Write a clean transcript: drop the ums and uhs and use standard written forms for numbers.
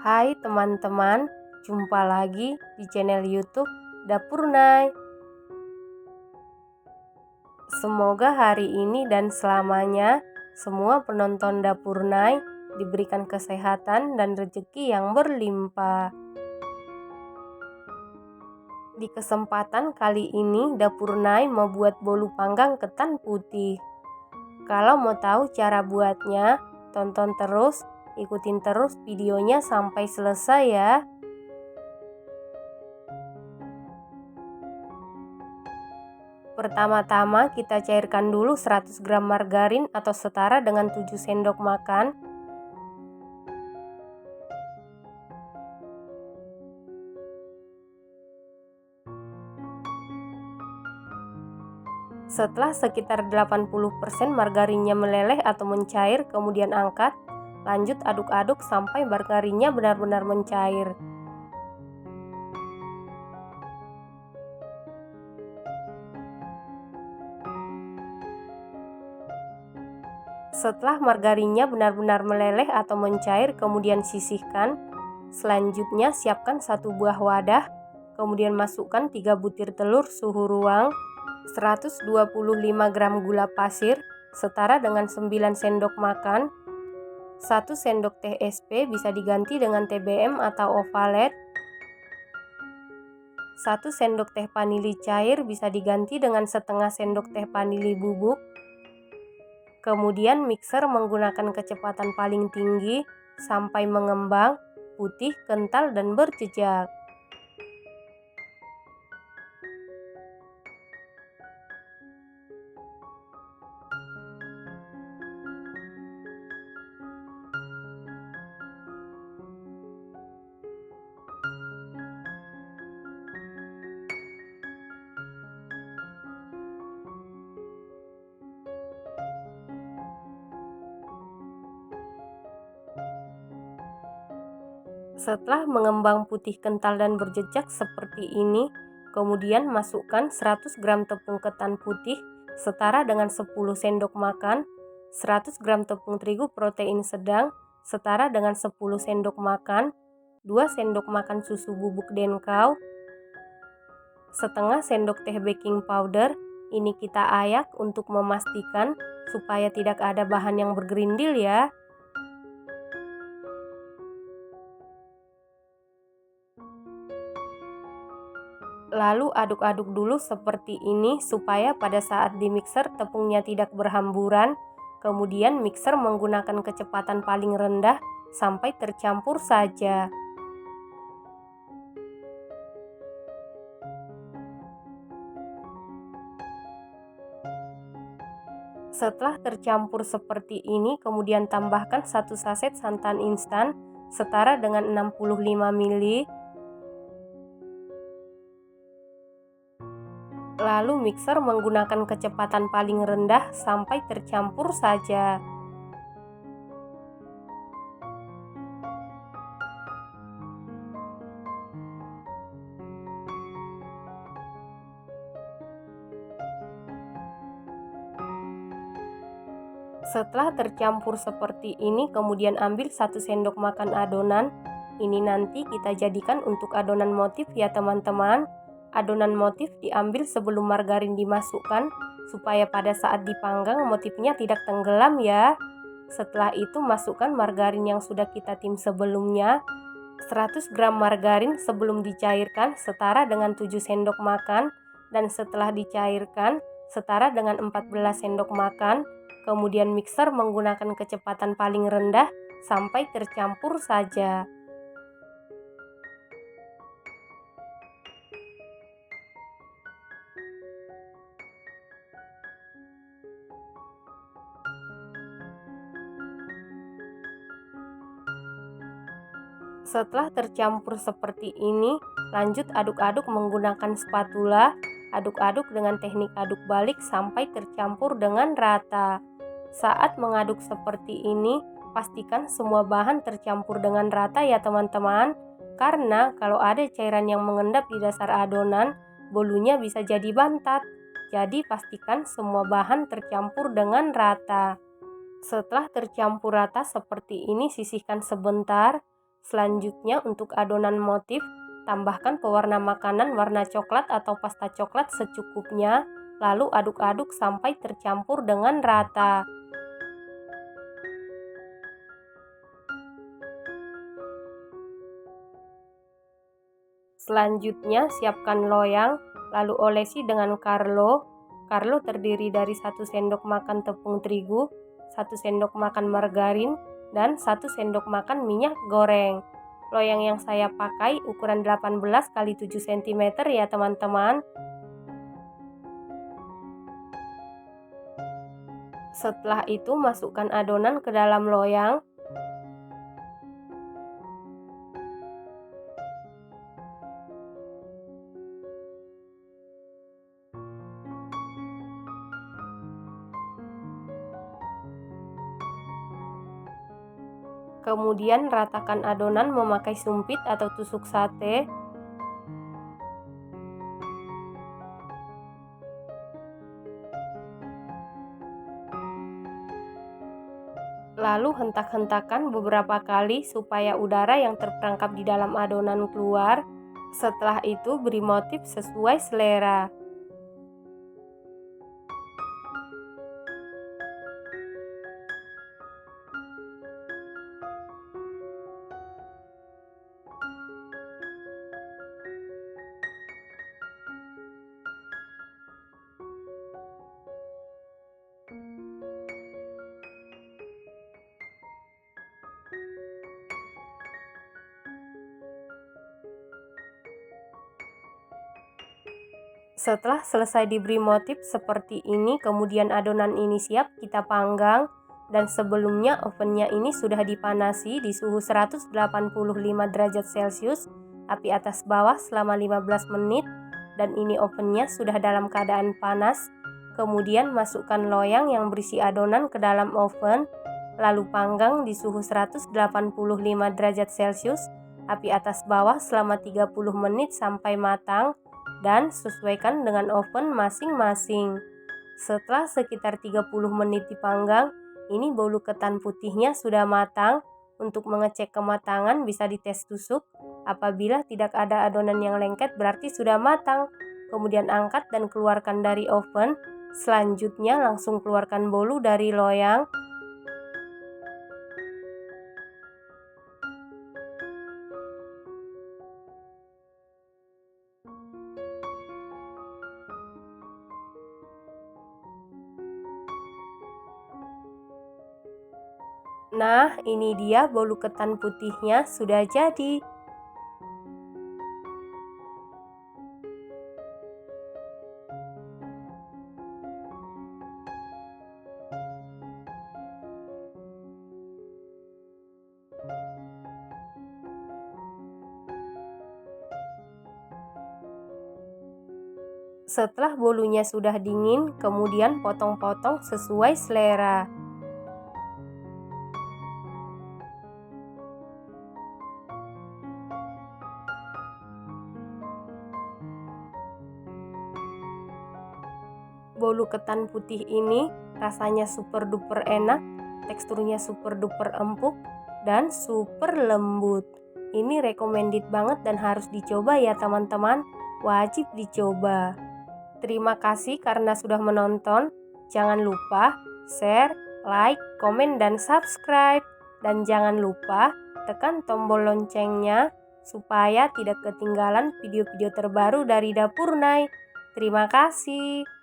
Hai teman-teman, jumpa lagi di channel YouTube Dapur Nay. Semoga hari ini dan selamanya semua penonton Dapur Nay diberikan kesehatan dan rezeki yang berlimpah. Di kesempatan kali ini Dapur Nay mau buat bolu panggang ketan putih. Kalau mau tahu cara buatnya, tonton terus, ikutin terus videonya sampai selesai ya. Pertama-tama kita cairkan dulu 100 gram margarin atau setara dengan 7 sendok makan. Setelah sekitar 80% margarinnya meleleh atau mencair, kemudian angkat. Lanjut aduk-aduk sampai margarinnya benar-benar mencair. Setelah margarinnya benar-benar meleleh atau mencair, kemudian sisihkan. Selanjutnya siapkan satu buah wadah, kemudian masukkan 3 butir telur suhu ruang, 125 gram gula pasir setara dengan 9 sendok makan, 1 sendok teh SP bisa diganti dengan TBM atau Ovalet, 1 sendok teh vanili cair bisa diganti dengan setengah sendok teh vanili bubuk. Kemudian mixer menggunakan kecepatan paling tinggi sampai mengembang, putih, kental, dan berjejak. Setelah mengembang putih kental dan berjejak seperti ini, kemudian masukkan 100 gram tepung ketan putih setara dengan 10 sendok makan, 100 gram tepung terigu protein sedang setara dengan 10 sendok makan, 2 sendok makan susu bubuk denkau, setengah sendok teh baking powder. Ini kita ayak untuk memastikan supaya tidak ada bahan yang bergerindil ya. Lalu aduk-aduk dulu seperti ini supaya pada saat di mixer tepungnya tidak berhamburan. Kemudian mixer menggunakan kecepatan paling rendah sampai tercampur saja. Setelah tercampur seperti ini, kemudian tambahkan 1 saset santan instan setara dengan 65 ml. Lalu mixer menggunakan kecepatan paling rendah sampai tercampur saja. Setelah tercampur seperti ini, kemudian ambil 1 sendok makan adonan. Ini nanti kita jadikan untuk adonan motif ya teman-teman. Adonan motif diambil sebelum margarin dimasukkan supaya pada saat dipanggang motifnya tidak tenggelam ya. Setelah itu masukkan margarin yang sudah kita tim sebelumnya. 100 gram margarin sebelum dicairkan setara dengan 7 sendok makan, dan setelah dicairkan setara dengan 14 sendok makan. Kemudian mixer menggunakan kecepatan paling rendah sampai tercampur saja. Setelah tercampur seperti ini, lanjut aduk-aduk menggunakan spatula. Aduk-aduk dengan teknik aduk balik sampai tercampur dengan rata. Saat mengaduk seperti ini, pastikan semua bahan tercampur dengan rata ya teman-teman. Karena kalau ada cairan yang mengendap di dasar adonan, bolunya bisa jadi bantat. Jadi pastikan semua bahan tercampur dengan rata. Setelah tercampur rata seperti ini, sisihkan sebentar. Selanjutnya untuk adonan motif, tambahkan pewarna makanan warna coklat atau pasta coklat secukupnya, lalu aduk-aduk sampai tercampur dengan rata. Selanjutnya siapkan loyang, lalu olesi dengan Carlo. Carlo terdiri dari 1 sendok makan tepung terigu, 1 sendok makan margarin, dan 1 sendok makan minyak goreng. Loyang yang saya pakai ukuran 18 x 7 cm ya teman-teman. Setelah itu masukkan adonan ke dalam loyang. Kemudian ratakan adonan memakai sumpit atau tusuk sate. Lalu hentak-hentakan beberapa kali supaya udara yang terperangkap di dalam adonan keluar. Setelah itu beri motif sesuai selera. Setelah selesai diberi motif seperti ini, kemudian adonan ini siap kita panggang. Dan sebelumnya ovennya ini sudah dipanasi di suhu 185 derajat Celcius, api atas bawah selama 15 menit. Dan ini ovennya sudah dalam keadaan panas. Kemudian masukkan loyang yang berisi adonan ke dalam oven, lalu panggang di suhu 185 derajat Celcius, api atas bawah selama 30 menit sampai matang. Dan sesuaikan dengan oven masing-masing. Setelah sekitar 30 menit dipanggang, ini bolu ketan putihnya sudah matang. Untuk mengecek kematangan bisa dites tusuk. Apabila tidak ada adonan yang lengket berarti sudah matang. Kemudian angkat dan keluarkan dari oven. Selanjutnya langsung keluarkan bolu dari loyang. Nah, ini dia bolu ketan putihnya sudah jadi. Setelah bolunya sudah dingin, kemudian potong-potong sesuai selera. Bolu ketan putih ini rasanya super duper enak, teksturnya super duper empuk, dan super lembut. Ini recommended banget dan harus dicoba ya teman-teman, wajib dicoba. Terima kasih karena sudah menonton. Jangan lupa share, like, komen, dan subscribe. Dan jangan lupa tekan tombol loncengnya supaya tidak ketinggalan video-video terbaru dari Dapur Nay. Terima kasih.